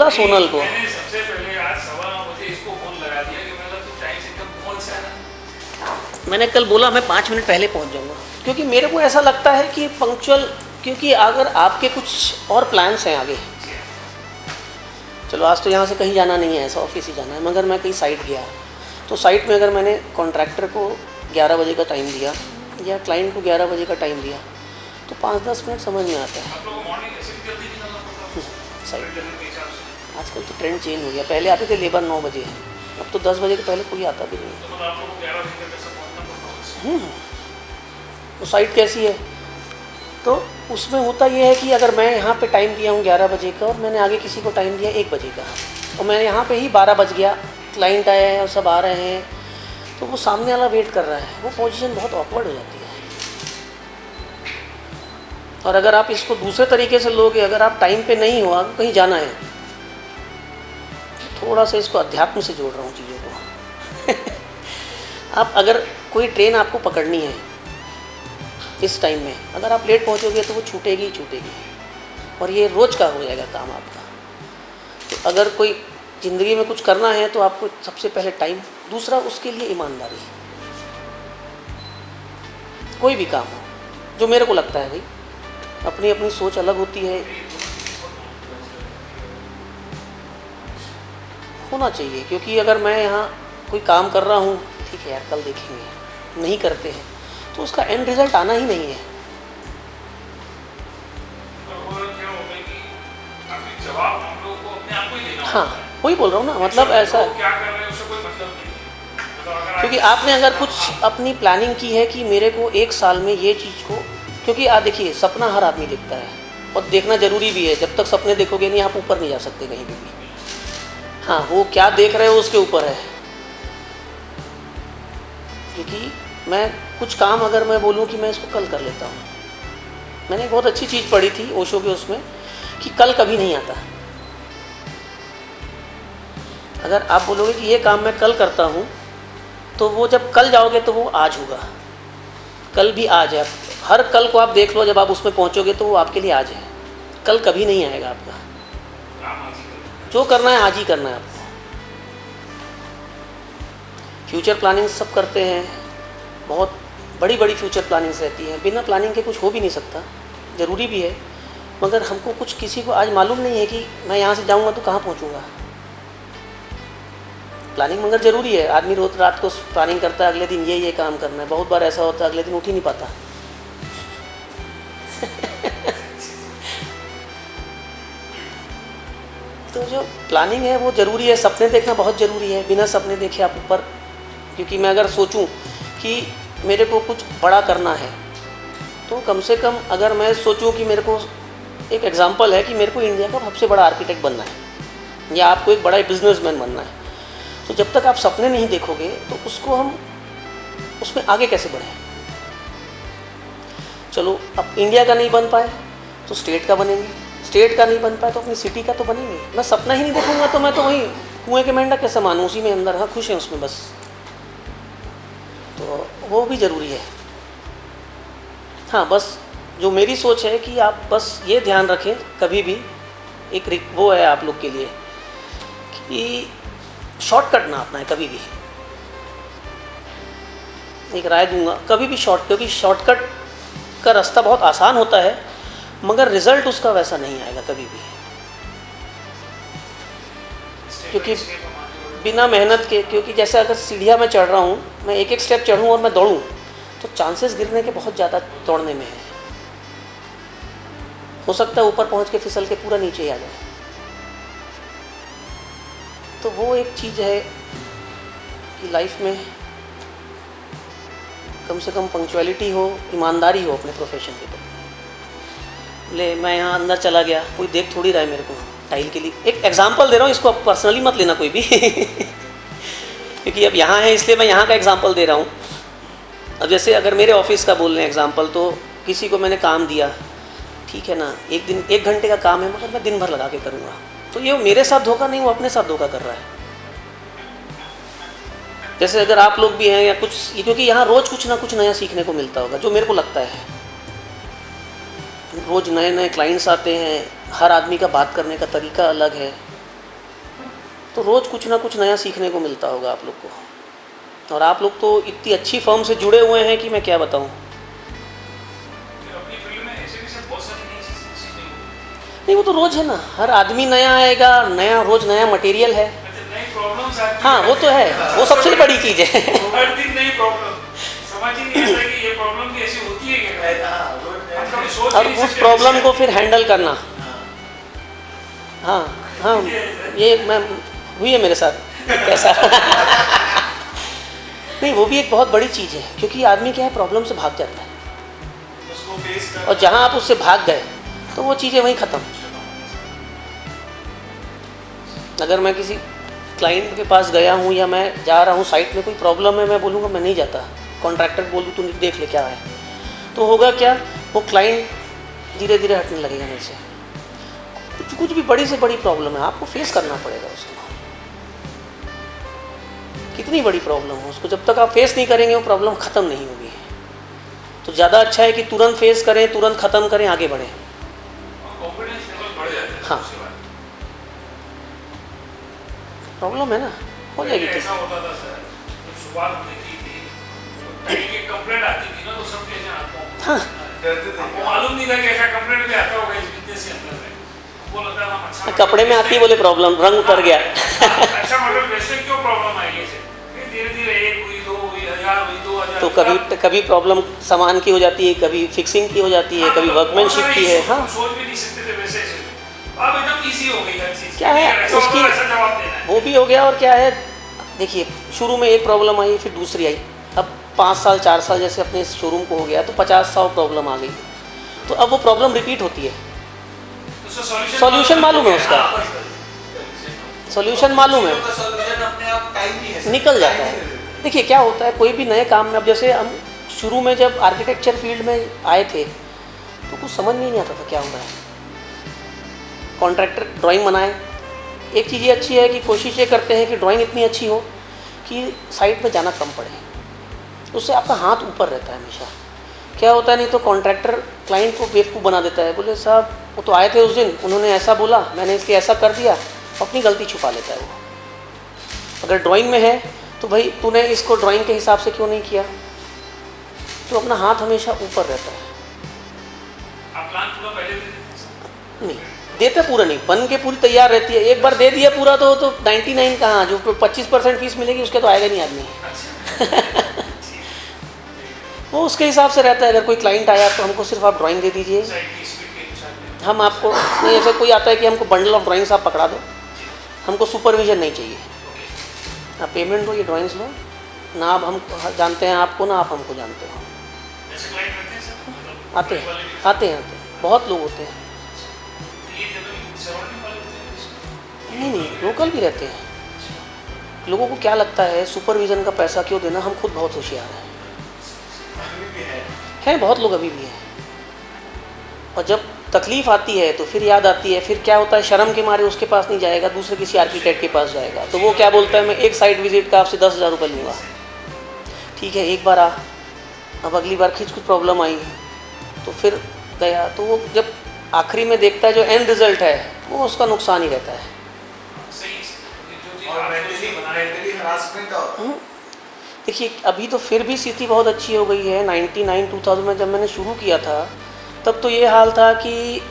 बोला सोनल को, मैंने सबसे पहले आज 9:15 बजे इसको फोन लगा दिया कि मतलब तू टाइम से एकदम पहुंच जाना। मैंने कल बोला मैं 5 मिनट पहले पहुंच जाऊंगा, क्योंकि मेरे को ऐसा लगता है कि पंक्चुअल, क्योंकि अगर आपके कुछ और प्लान्स हैं आगे, चलो आज तो यहाँ से कहीं जाना नहीं है, ऐसा ऑफिस ही जाना है, मगर मैं कहीं साइट गया तो साइट में अगर मैंने कॉन्ट्रैक्टर को 11 बजे का टाइम दिया या क्लाइंट को 11 बजे का टाइम दिया तो 5-10 मिनट समझ में आता है। आप लोगों को मॉर्निंग ऐसे भी जल्दी निकलना पड़ता है साइट के हिसाब से। आजकल तो ट्रेंड चेंज हो गया, पहले आते थे लेबर 9 बजे है, अब तो 10 बजे के पहले कोई आता भी नहीं है। तो मतलब आप लोगों को 11 बजे तक ऐसा पहुंचना पड़ता है। तो साइट कैसी है, तो उसमें होता ये है कि अगर मैं यहाँ पे टाइम दिया हूँ 11 बजे का और मैंने आगे किसी को टाइम दिया 1 बजे का और मैं यहाँ पे ही 12 बज गया, क्लाइंट आए हैं और सब आ रहे हैं, तो वो सामने वाला वेट कर रहा है, वो पोजीशन बहुत ऑकवर्ड हो जाती है। और अगर आप इसको दूसरे तरीके से लोगे, अगर आप टाइम पे नहीं हो, आपको कहीं जाना है, थोड़ा सा इसको अध्यात्म से जोड़ रहा हूँ चीज़ों को आप अगर कोई ट्रेन आपको पकड़नी है इस टाइम में, अगर आप लेट पहुँचोगे तो वो छूटेगी ही छूटेगी, और ये रोज़ का हो जाएगा काम आपका। तो अगर कोई ज़िंदगी में कुछ करना है तो आपको सबसे पहले टाइम, दूसरा उसके लिए ईमानदारी, कोई भी काम हो, जो मेरे को लगता है भाई, अपनी अपनी सोच अलग होती है, होना चाहिए। क्योंकि अगर मैं यहाँ कोई काम कर रहा हूँ, ठीक है यार कल देखेंगे, नहीं करते हैं तो उसका एंड रिजल्ट आना ही नहीं है। और वो क्या होगा कि काफी जवाब हम लोगों को अपने आप को ही देना हाँ होता है। वही बोल रहा हूँ ना, मतलब ऐसा वो क्या कर रहे हैं उससे कोई मतलब नहीं है। मतलब अगर क्योंकि आपने अगर कुछ अपनी प्लानिंग की है कि मेरे को 1 साल में ये चीज़ को, क्योंकि आप देखिए सपना हर आदमी देखता है और देखना ज़रूरी भी है, जब तक सपने देखोगे नहीं आप ऊपर नहीं जा सकते कहीं भी। हाँ वो क्या देख रहे हो उसके ऊपर है, क्योंकि मैं कुछ काम अगर मैं बोलूँ कि मैं इसको कल कर लेता हूँ, मैंने एक बहुत अच्छी चीज़ पढ़ी थी ओशो के उसमें कि कल कभी नहीं आता। अगर आप बोलोगे कि ये काम मैं कल करता हूँ तो वो जब कल जाओगे तो वो आज होगा, कल भी आज है। हर कल को आप देख लो, जब आप उसमें पहुँचोगे तो वो आपके लिए आज है, कल कभी नहीं आएगा आपका। काम आज ही करें। जो करना है आज ही करना है आपको। फ्यूचर प्लानिंग सब करते हैं, बहुत बड़ी बड़ी फ्यूचर प्लानिंग्स रहती हैं, बिना प्लानिंग के कुछ हो भी नहीं सकता, ज़रूरी भी है। मगर हमको कुछ किसी को आज मालूम नहीं है कि मैं यहाँ से जाऊँगा तो कहाँ पहुँचूँगा। प्लानिंग मगर ज़रूरी है, आदमी रोज रात को प्लानिंग करता है अगले दिन ये काम करना है, बहुत बार ऐसा होता है अगले दिन उठ ही नहीं पाता तो जो प्लानिंग है वो ज़रूरी है, सपने देखना बहुत ज़रूरी है, बिना सपने देखे आप ऊपर। क्योंकि मैं अगर सोचूं कि मेरे को कुछ बड़ा करना है तो कम से कम अगर मैं सोचूं कि मेरे को, एक एग्जांपल है कि मेरे को इंडिया का सबसे बड़ा आर्किटेक्ट बनना है या आपको एक बड़ा बिजनेसमैन बनना है, तो जब तक आप सपने नहीं देखोगे तो उसको हम उसमें आगे कैसे बढ़ें। चलो अब इंडिया का नहीं बन पाए तो स्टेट का बनेंगे, स्टेट का नहीं बन पाए तो अपनी सिटी का तो बनेंगे। मैं सपना ही नहीं देखूंगा तो मैं तो वही कुएं के मेंढक कैसे मानूँ, उसी में अंदर, हाँ खुश हैं उसमें बस। तो वो भी ज़रूरी है। हाँ बस जो मेरी सोच है कि आप बस ये ध्यान रखें कभी भी, एक वो है आप लोग के लिए कि शॉर्टकट ना अपनाएं कभी भी। एक राय दूंगा, कभी भी क्योंकि शॉर्टकट का रास्ता बहुत आसान होता है मगर रिजल्ट उसका वैसा नहीं आएगा कभी भी, क्योंकि बिना मेहनत के, क्योंकि जैसे अगर सीढ़ियाँ मैं चढ़ रहा हूँ, मैं एक एक स्टेप चढ़ूँ और मैं दौड़ूँ तो चांसेस गिरने के बहुत ज़्यादा दौड़ने में है। हो सकता है ऊपर पहुँच के फिसल के पूरा नीचे ही आ जाए। तो वो एक चीज़ है कि लाइफ में कम से कम पंक्चुअलिटी हो, ईमानदारी हो अपने प्रोफेशन के प्रति। ले मैं यहाँ अंदर चला गया, कोई देख थोड़ी रहा है मेरे को टाइल के लिए। एक एग्जांपल दे रहा हूँ, इसको आप पर्सनली मत लेना कोई भी क्योंकि अब यहाँ है इसलिए मैं यहाँ का एग्जांपल दे रहा हूँ। अब जैसे अगर मेरे ऑफिस का बोल रहे हैं एग्जांपल, तो किसी को मैंने काम दिया, ठीक है ना, एक दिन 1 घंटे का काम है मगर मैं दिन भर लगा के करूँगा, तो ये मेरे साथ धोखा नहीं, वो अपने साथ धोखा कर रहा है। जैसे अगर आप लोग भी हैं या कुछ, क्योंकि यहाँ रोज़ कुछ ना कुछ नया सीखने को मिलता होगा, जो मेरे को लगता है। रोज़ नए नए क्लाइंट्स आते हैं, हर आदमी का बात करने का तरीका अलग है, तो रोज़ कुछ ना कुछ नया सीखने को मिलता होगा आप लोग को। और आप लोग तो इतनी अच्छी फर्म से जुड़े हुए हैं कि मैं क्या बताऊं। अपनी फील्ड में ऐसे भी सब बहुत सारी नई चीजें सीखने को। नहीं, वो तो रोज़ है ना, हर आदमी नया आएगा, नया रोज़ नया मटेरियल है। अच्छा, नई प्रॉब्लम्स आती हाँ, वो तो है, वो सबसे बड़ी चीज़ है। हर दिन नई प्रॉब्लम, समझ ही नहीं आता कि ये प्रॉब्लम भी ऐसी होती है क्या। हम कभी सोच और ही नहीं उस सकते प्रॉब्लम ऐसे। को फिर हैंडल करना। हाँ हाँ, ये मैं हुई है मेरे साथ कैसा। नहीं, वो भी एक बहुत बड़ी चीज़ है, क्योंकि आदमी क्या है, प्रॉब्लम से भाग जाता है, उसको फेस कर। और जहाँ आप उससे भाग गए तो वो चीज़ें वहीं ख़त्म। अगर मैं किसी क्लाइंट के पास गया हूँ या मैं जा रहा हूँ, साइट में कोई प्रॉब्लम है, मैं बोलूँगा मैं नहीं जाता, कॉन्ट्रैक्टर बोल दूँ तू देख ले क्या है, तो होगा क्या, वो क्लाइंट धीरे धीरे हटने लगेगा मेरे से। कुछ भी बड़ी से बड़ी प्रॉब्लम है, आपको फेस करना पड़ेगा उसको, कितनी बड़ी प्रॉब्लम हो उसको, जब तक आप फेस नहीं करेंगे वो प्रॉब्लम ख़त्म नहीं होगी। तो ज़्यादा अच्छा है कि तुरंत फेस करें, तुरंत ख़त्म करें, आगे बढ़ें। कॉन्फिडेंस लेवल बढ़ जाता है। हाँ। उसके बाद प्रॉब्लम है ना, हो जाएगी ठीक। ऐसा होता था सर, जब शुरुआत हमने की थी, तो एक कंप्लेंट आती थी ना, तो सब कहते हैं आपको हाँ, हमको मालूम नहीं था कि ऐसा कंप्लेंट भी आता होगा इस बिजनेस के अंदर में। हमको लगता था हम अच्छा कपड़े में आती है बोले प्रॉब्लम, रंग उतर गया। अच्छा मॉडल वैसे क्यों प्रॉब्लम आई है, फिर धीरे धीरे 1 हुई, 2 हुई, 1000 हुई, 2000। तो कभी प्रॉब्लम सामान की हो जाती है, कभी फिक्सिंग की हो जाती है, कभी वर्कमैनशिप की है। हाँ, सोच भी नहीं सकते थे वैसे। अब एकदम इजी हो गई हर चीज। क्या है ऐसा होता उसकी, है, ऐसा जवाब देना है। वो भी हो गया। और क्या है, देखिए शुरू में एक प्रॉब्लम आई, फिर दूसरी आई, अब 5 साल 4 साल जैसे अपने इस शोरूम को हो गया तो 50-100 प्रॉब्लम आ गई, तो अब वो प्रॉब्लम रिपीट होती है। सॉल्यूशन मालूम है उसका, सॉल्यूशन मालूम है, निकल जाता है। देखिए क्या होता है, कोई भी नए काम में, अब जैसे हम शुरू में जब आर्किटेक्चर फील्ड में आए थे तो कुछ समझ में नहीं आता था क्या हो रहा है। कॉन्ट्रैक्टर ड्राइंग बनाए, एक चीज़ ये अच्छी है कि कोशिश ये करते हैं कि ड्राइंग इतनी अच्छी हो कि साइट में जाना कम पड़े, उससे आपका हाथ ऊपर रहता है हमेशा। क्या होता है, नहीं तो कॉन्ट्रैक्टर क्लाइंट को बेवकूफ़ बना देता है, बोले साहब वो तो आए थे उस दिन, उन्होंने ऐसा बोला, मैंने इसलिए ऐसा कर दिया, अपनी गलती छुपा लेता है वो। अगर ड्राइंग में है तो भाई तूने इसको ड्राइंग के हिसाब से क्यों नहीं किया, तो अपना हाथ हमेशा ऊपर रहता है। आप प्लान पूरा पहले दे देते हैं? नहीं देते, पूरा नहीं, बन के पूरी तैयार रहती है, एक बार दे दिया पूरा तो 99 कहाँ, जो 25% फीस मिलेगी उसके तो आएगा नहीं आदमी। अच्छा। वो उसके हिसाब से रहता है, अगर कोई क्लाइंट आया तो हमको सिर्फ आप ड्राइंग दे दीजिए, साइड की स्पीड के अनुसार में। हम आपको नहीं, ऐसा कोई आता है कि हमको बंडल ऑफ ड्राइंग्स आप पकड़ा दो, हमको सुपरविजन नहीं चाहिए, आप पेमेंट दो, ये ड्राइंग्स लो ना, अब हम जानते हैं आपको ना आप हमको जानते हो। ऐसे क्लाइंट रहते हैं सर? मतलब आते वाले हैं भी? आते हैं आते हैं, बहुत लोग होते हैं। ये जनरली सराउंडिंग वाले होते हैं? नहीं, लोकल भी रहते हैं। लोगों को क्या लगता है सुपरविज़न का पैसा क्यों देना, हम खुद बहुत होशियार हैं, बहुत लोग अभी भी हैं। और जब तकलीफ़ आती है तो फिर याद आती है, फिर क्या होता है, शर्म के मारे उसके पास नहीं जाएगा, दूसरे किसी आर्किटेक्ट के पास जाएगा, तो वो क्या बोलता है, मैं एक साइट विजिट का आपसे 10,000 रुपये लूँगा। ठीक है, एक बार आ, अब अगली बार कुछ प्रॉब्लम आई तो फिर गया, तो वो जब आखिरी में देखता है जो एंड रिज़ल्ट है वो उसका नुकसान ही रहता है। सही जो चीज़ और आप मेंटली सोच के बनाए थे। हरासमेंट और देखिए अभी तो फिर भी स्थिति बहुत अच्छी हो गई है। 99-2000 में जब मैंने शुरू किया था तब तो ये हाल था कि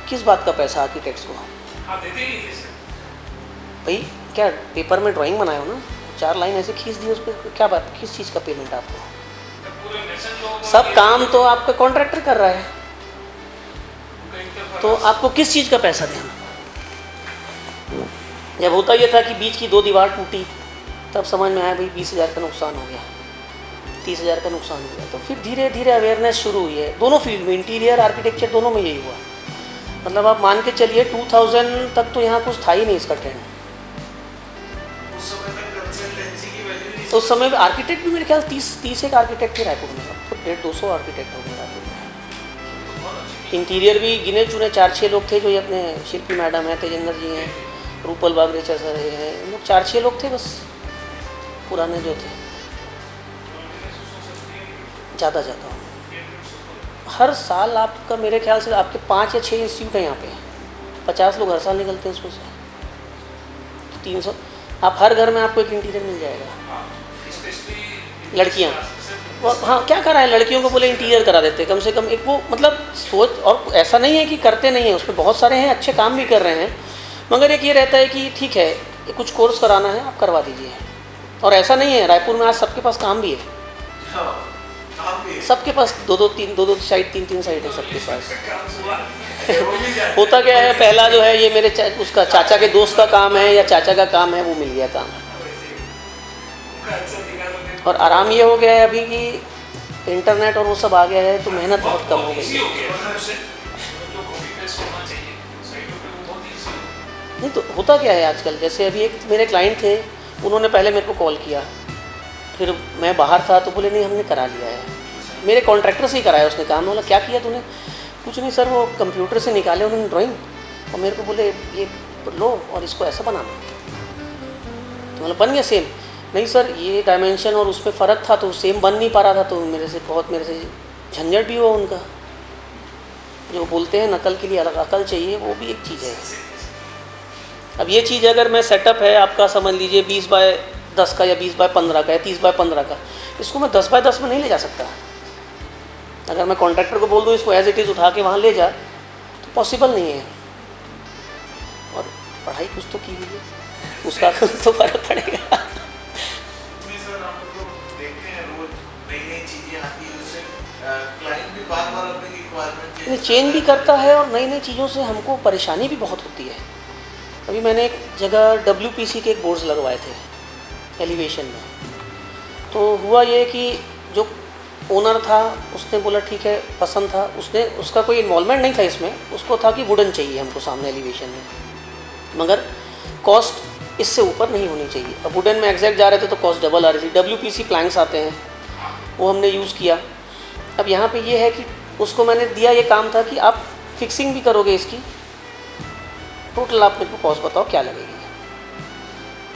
किस बात का पैसा आर्किटेक्ट्स को, आप देते ही नहीं थे सर। भाई क्या पेपर में ड्राइंग बनाए हो ना, 4 लाइन ऐसे खींच दी, उस पर क्या बात, किस चीज़ का पेमेंट आपको, जब पूरे नेशन लोगों को सब ये- काम तो आपका कॉन्ट्रैक्टर कर रहा है, उनका एक तरफा तो आपको किस चीज़ का पैसा देना। जब होता ये था कि बीच की 2 दीवार टूटी तब समझ में आया भाई 20,000 का नुकसान हो गया, 30,000 का नुकसान हो गया, तो फिर धीरे धीरे अवेयरनेस शुरू हुई है दोनों फील्ड में, इंटीरियर आर्किटेक्चर दोनों में यही हुआ। मतलब आप मान के चलिए 2000 तक तो यहाँ कुछ था ही नहीं इसका ट्रेंड। उस समय तक कंसल्टेंसी की वैल्यू नहीं तो उस समय आर्किटेक्ट भी मेरे ख्याल 30 एक आर्किटेक्ट थे रायपुर में, अब तो 150-200 आर्किटेक्ट हो गए रायपुर में। इंटीरियर भी गिने चुने 4-6 लोग थे, जो ये अपने शिल्पी मैडम हैं, तेजेंद्र जी हैं, रूपल बागरेचा सर हैं, इन लोग 4-6 लोग थे बस पुराने जो थे, ज़्यादा हर साल आपका मेरे ख्याल से आपके 5 या 6 इंस्टीट्यूट हैं यहाँ पे, 50 लोग हर साल निकलते हैं उसमें से, 300 आप हर घर में आपको एक इंटीरियर मिल जाएगा। हाँ, स्पेशली लड़कियाँ और हाँ क्या करा है, लड़कियों को बोले इंटीरियर करा देते कम से कम, एक वो मतलब सोच, और ऐसा नहीं है कि करते नहीं हैं, उसमें बहुत सारे हैं अच्छे काम भी कर रहे हैं, मगर एक ये रहता है कि ठीक है ये कुछ कोर्स कराना है आप करवा दीजिए। और ऐसा नहीं है, रायपुर में आज सबके पास काम भी है, हाँ, काम भी है। सबके पास दो साइड तीन साइड है सबके पास। काम हुआ वो भी जाता है। होता क्या है, पहला जो है ये मेरे उसका चाचा के दोस्त का काम है या चाचा का काम है, वो मिल गया काम। वैसे ही। उनका अच्छा दिखा तो नहीं। और आराम ये हो गया है अभी कि इंटरनेट और वो सब आ गया है तो मेहनत बहुत कम हो गई इजी है। हो गया है उससे, जो कॉपी पेस्ट होना चाहिए साइटों पे वो बहुत इजी हो गया। नहीं तो होता क्या है आजकल, जैसे अभी एक मेरे क्लाइंट थे, उन्होंने पहले मेरे को कॉल किया, फिर मैं बाहर था तो बोले नहीं हमने करा लिया है, मेरे कॉन्ट्रैक्टर से ही कराया उसने काम। बोला क्या किया तूने? कुछ नहीं सर, वो कंप्यूटर से निकाले उन्होंने ड्राइंग और मेरे को बोले ये लो और इसको ऐसा बनाना, तो मतलब बन गया सेम। नहीं सर ये डायमेंशन और उसमें फ़र्क था तो सेम बन नहीं पा रहा था, तो मेरे से झंझट भी हुआ उनका। जो बोलते हैं नकल के लिए अलग अकल चाहिए, वो भी एक चीज़ है। अब ये चीज़ अगर मैं सेटअप है आपका समझ लीजिए 20x10 का या 20x15 का या 30x15 का, इसको मैं 10x10 में नहीं ले जा सकता। अगर मैं कॉन्ट्रैक्टर को बोल दूँ इसको एज इट इज़ उठा के वहाँ ले जा, तो पॉसिबल नहीं है। और पढ़ाई कुछ तो की हुई है, उसका तो फ़र्क पड़ेगा। नहीं सर, हम लोग देखते हैं रोज नई चीजें आती है, उससे क्लाइंट भी बार अपनी रिक्वायरमेंट चेंज भी करता है और नई चीज़ों से हमको परेशानी भी बहुत होती है। अभी मैंने एक जगह WPC के एक बोर्ड्स लगवाए थे एलिवेशन में, तो हुआ ये कि जो ओनर था उसने बोला ठीक है पसंद था, उसका कोई इन्वॉल्वमेंट नहीं था इसमें, उसको था कि वुडन चाहिए हमको सामने एलिवेशन में, मगर कॉस्ट इससे ऊपर नहीं होनी चाहिए। अब वुडन में एग्जैक्ट जा रहे थे तो कॉस्ट डबल आ रही थी। WPC प्लैंक्स आते हैं, वो हमने यूज़ किया। अब यहाँ पे ये है कि उसको मैंने दिया, ये काम था कि आप फिक्सिंग भी करोगे इसकी, टोटल आप मेरे को कॉस्ट बताओ क्या लगेगी,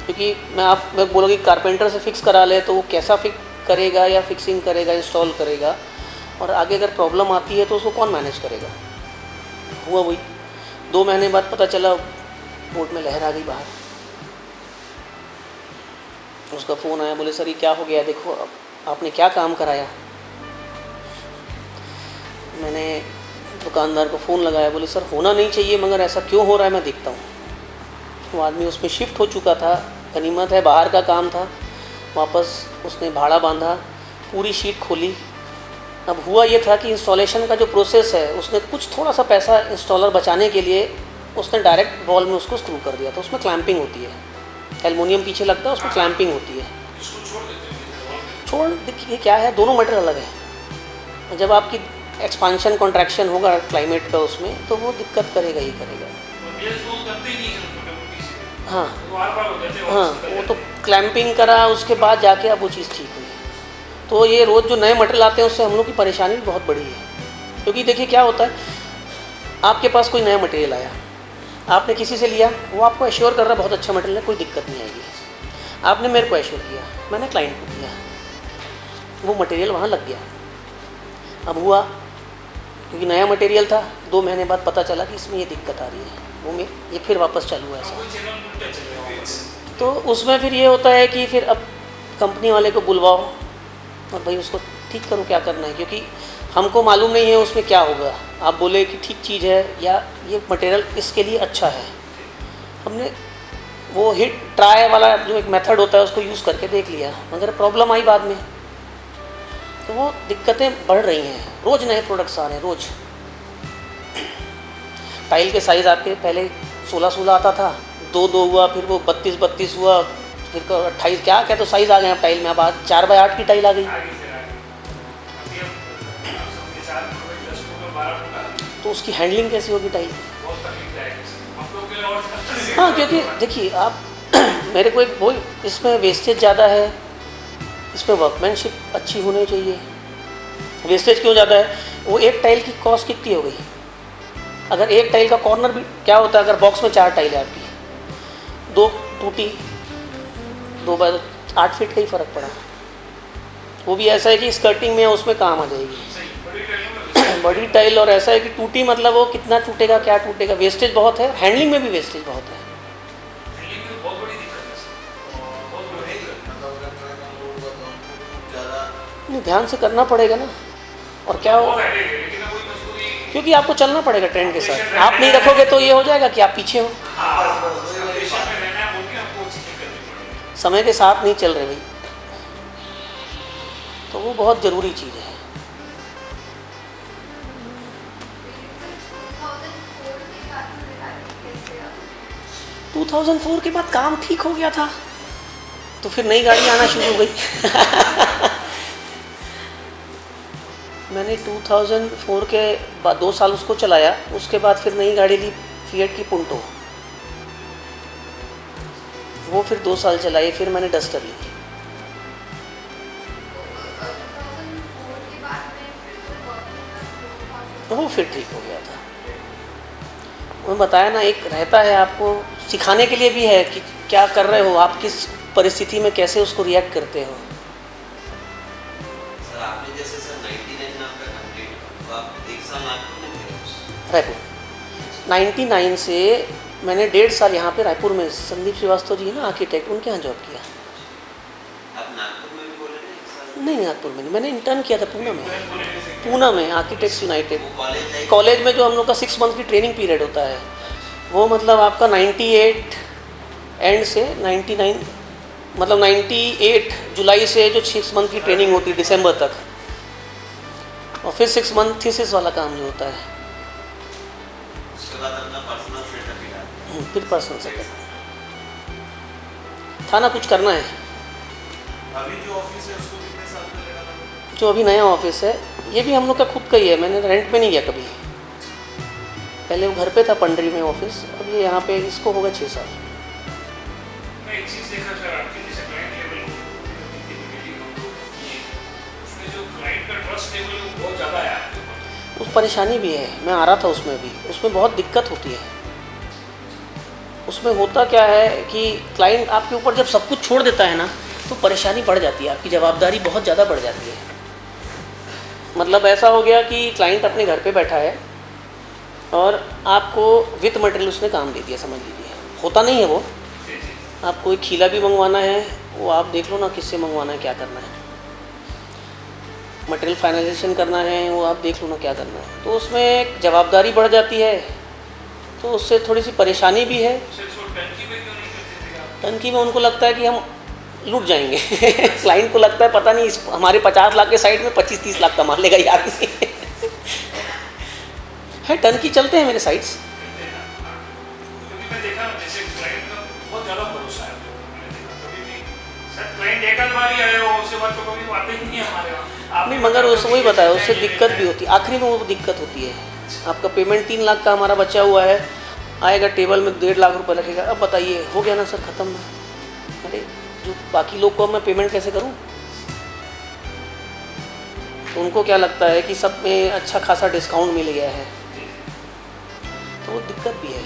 क्योंकि मैं बोलोगी कारपेंटर से फिक्स करा ले तो वो कैसा फिक्स करेगा या फिक्सिंग करेगा, इंस्टॉल करेगा, और आगे अगर प्रॉब्लम आती है तो उसको कौन मैनेज करेगा। हुआ वही 2 महीने बाद पता चला बोर्ड में लहर आ गई बाहर। उसका फ़ोन आया, बोले सर ये क्या हो गया, देखो अब आपने क्या काम कराया। मैंने दुकानदार को फ़ोन लगाया, बोले सर होना नहीं चाहिए मगर ऐसा क्यों हो रहा है मैं देखता हूँ। वो आदमी उसमें शिफ्ट हो चुका था, गनीमत है बाहर का काम था, वापस उसने भाड़ा बांधा, पूरी शीट खोली। अब हुआ ये था कि इंस्टॉलेशन का जो प्रोसेस है उसने कुछ थोड़ा सा पैसा इंस्टॉलर बचाने के लिए उसने डायरेक्ट वॉल में उसको स्क्रू कर दिया था। उसमें क्लैंपिंग होती है, एल्युमिनियम पीछे लगता है, उसमें क्लैंपिंग होती है। इसको छोड़ देते हैं छोड़ देखिए क्या है, दोनों मटेरियल अलग है। जब आपकी एक्सपांशन कॉन्ट्रैक्शन होगा क्लाइमेट का उसमें, तो वो दिक्कत करेगा ही करेगा। और ये तो करते ही नहीं है WPC, हाँ वो बार हो जाते हैं। हाँ, वो तो क्लैंपिंग करा उसके बाद जाके अब वो चीज़ ठीक हुई। तो ये रोज़ जो नए मटेरियल आते हैं उससे हम लोग की परेशानी भी बहुत बड़ी है। क्योंकि देखिए क्या होता है, आपके पास कोई नया मटेरियल आया, आपने किसी से लिया, वो आपको एश्योर कर रहा है बहुत अच्छा मटेरियल है, कोई दिक्कत नहीं आएगी। आपने मेरे को एश्योर किया, मैंने क्लाइंट को दिया, वो मटेरियल वहाँ लग गया। अब हुआ क्योंकि नया मटेरियल था, 2 महीने बाद पता चला कि इसमें ये दिक्कत आ रही है, वो में ये फिर वापस चालू हुआ ऐसा। कोई चैनल उल्टा चलेगा। तो उसमें फिर ये होता है कि फिर अब कंपनी वाले को बुलवाओ और भाई उसको ठीक करो, क्या करना है, क्योंकि हमको मालूम नहीं है उसमें क्या होगा। आप बोले कि ठीक चीज़ है या ये मटेरियल इसके लिए अच्छा है, हमने वो हिट ट्राई वाला जो एक मेथड होता है उसको यूज़ करके देख लिया, मगर प्रॉब्लम आई बाद में। तो वो दिक्कतें बढ़ रही हैं, रोज़ नए प्रोडक्ट्स आ रहे हैं रोज़। टाइल के साइज़ आपके पहले 16-16 आता था, 2-2 हुआ, फिर वो 32-32 हुआ, फिर 28 क्या तो साइज़ आ गए अब टाइल में। अब 4x8 की टाइल आ गई, आगे फिर आगे अभी अब सबके 4 फुट 10 फुट 12 फुट आ गई। तो उसकी हैंडलिंग कैसी होगी टाइल। बहुत तकलीफदायक है हम लोग के लिए। और हाँ क्योंकि देखिए आप मेरे को एक वो इसमें वेस्टेज ज़्यादा है, इसमें वर्कमैनशिप अच्छी होनी चाहिए। वेस्टेज क्यों ज़्यादा है, वो एक टाइल की कॉस्ट कितनी हो गई। अगर एक टाइल का कॉर्नर भी क्या होता है, अगर बॉक्स में 4 टाइल है आपकी, 2 टूटी, 2x8 फीट का ही फ़र्क पड़ा। वो भी ऐसा है कि स्कर्टिंग में उसमें काम आ जाएगी सही बड़ी ट्रेनों में बड़ी टाइल, और ऐसा है कि टूटी मतलब वो कितना टूटेगा क्या टूटेगा, वेस्टेज बहुत है। हैंडलिंग में भी वेस्टेज बहुत है। हैंडलिंग में बहुत बड़ी दिक्कत है। ट्रक अनलोड हुआ तो हमको कुछ ज़्यादा नहीं, ध्यान से करना पड़ेगा ना। और क्या हो, बहुत हेडेक है, लेकिन अब वही मजबूरी। क्योंकि आपको चलना पड़ेगा ट्रेंड के साथ। आप नहीं रखोगे तो ये हो जाएगा कि आप पीछे हो, हाँ, बस वही वाली देश बात में है। रहना है बोल के हमको चीजें करनी पड़ेगी। समय के साथ नहीं चल रहे भाई, तो वो बहुत ज़रूरी चीज़ है। 2004 के बाद काम ठीक हो गया था, तो फिर नई गाड़ी आना शुरू हो गई। मैंने 2004 के बाद 2 साल उसको चलाया, उसके बाद फिर नई गाड़ी ली फिएट की पुंटो, वो फिर 2 साल चलाई, फिर मैंने डस्टर ली। तो वो फिर ठीक हो गया था। मैं बताया ना, एक रहता है आपको सिखाने के लिए भी है कि क्या कर रहे हो आप, किस परिस्थिति में कैसे उसको रिएक्ट करते हो। सर आपने जैसे सर 99 में आपका कंप्लीट तो आप 1 साल नागपुर में थे रायपुर 99 से मैंने 1.5 साल यहाँ पे रायपुर में संदीप श्रीवास्तव जी है ना आर्किटेक्ट, उनके यहाँ जॉब किया। आप नागपुर में भी बोले ना 1 साल नहीं नागपुर में नहीं, मैंने इंटर्न किया था पूना में आर्किटेक्ट्स यूनाइटेड वो कॉलेज लाइफ कॉलेज में। जो हम लोग का 6 मंथ की ट्रेनिंग पीरियड होता है, वो मतलब आपका 98 एंड से 99 मतलब 98 जुलाई से जो 6 मंथ की ट्रेनिंग होती है दिसंबर तक, और फिर 6 मंथ थीसिस वाला काम जो होता है, उसके बाद अपना पर्सनल सेटअप ही डाला। फिर पर्सनल सेटअप था ना, कुछ करना है। अभी जो ऑफिस है उसको कितने साल में लेना था? जो अभी नया ऑफिस है, ये भी हम लोग का खुद का ही है, मैंने रेंट पे नहीं गया कभी। पहले वो घर पे था पंडरी में ऑफिस, अब ये यहाँ पे इसको हो गया 6 साल। मैं एक चीज देखा सर, आपके जैसे क्लाइंट लेवल उसमें जो क्लाइंट का ट्रस्ट लेवल है वो बहुत ज़्यादा है आपके ऊपर। उस परेशानी भी है, मैं आ रहा था उसमें भी, उसमें बहुत दिक्कत होती है। उसमें होता क्या है कि क्लाइंट आपके ऊपर जब सब कुछ छोड़ देता है ना, तो परेशानी बढ़ जाती है, आपकी जवाबदारी बहुत ज़्यादा बढ़ जाती है। मतलब ऐसा हो गया कि क्लाइंट अपने घर पे बैठा है और आपको विथ मटेरियल उसने काम दे दिया, समझ लीजिए। होता नहीं है वो, आपको कोई खीला भी मंगवाना है, वो आप देख लो ना किससे मंगवाना है, क्या करना है। मटेरियल फाइनलाइजेशन करना है, वो आप देख लो ना क्या करना है। तो उसमें एक जवाबदारी बढ़ जाती है, तो उससे थोड़ी सी परेशानी भी है। सर इसको टंकी में क्यों नहीं करते थे आप? टंकी में उनको लगता है कि हम लूट जाएंगे। क्लाइंट को लगता है पता नहीं इस हमारे 50 लाख के साइड में 25-30 लाख कमा लेगा यार। है टंकी चलते हैं मेरे साइट्स। करते हैं ना, हाँ। क्योंकि मैं देखा ना, जैसे क्लाइंट का बहुत ज़्यादा भरोसा है मैंने देखा। कभी भी सर क्लाइंट एक आध बार ही आए हो, उसके बाद तो कभी आते ही नहीं है हमारे वहाँ। नहीं, मगर उससे वही बताया, उससे दिक्कत भी होती है, आखिरी में वो दिक्कत होती है। आपका पेमेंट 3 लाख का हमारा बचा हुआ है, आएगा टेबल में 1.5 लाख रुपए लगेगा, अब बताइए हो गया ना सर, ख़त्म ना। अरे जो बाकी लोग को मैं पेमेंट कैसे करूं? तो उनको क्या लगता है कि सब में अच्छा खासा डिस्काउंट मिल गया है, तो वो दिक्कत भी है।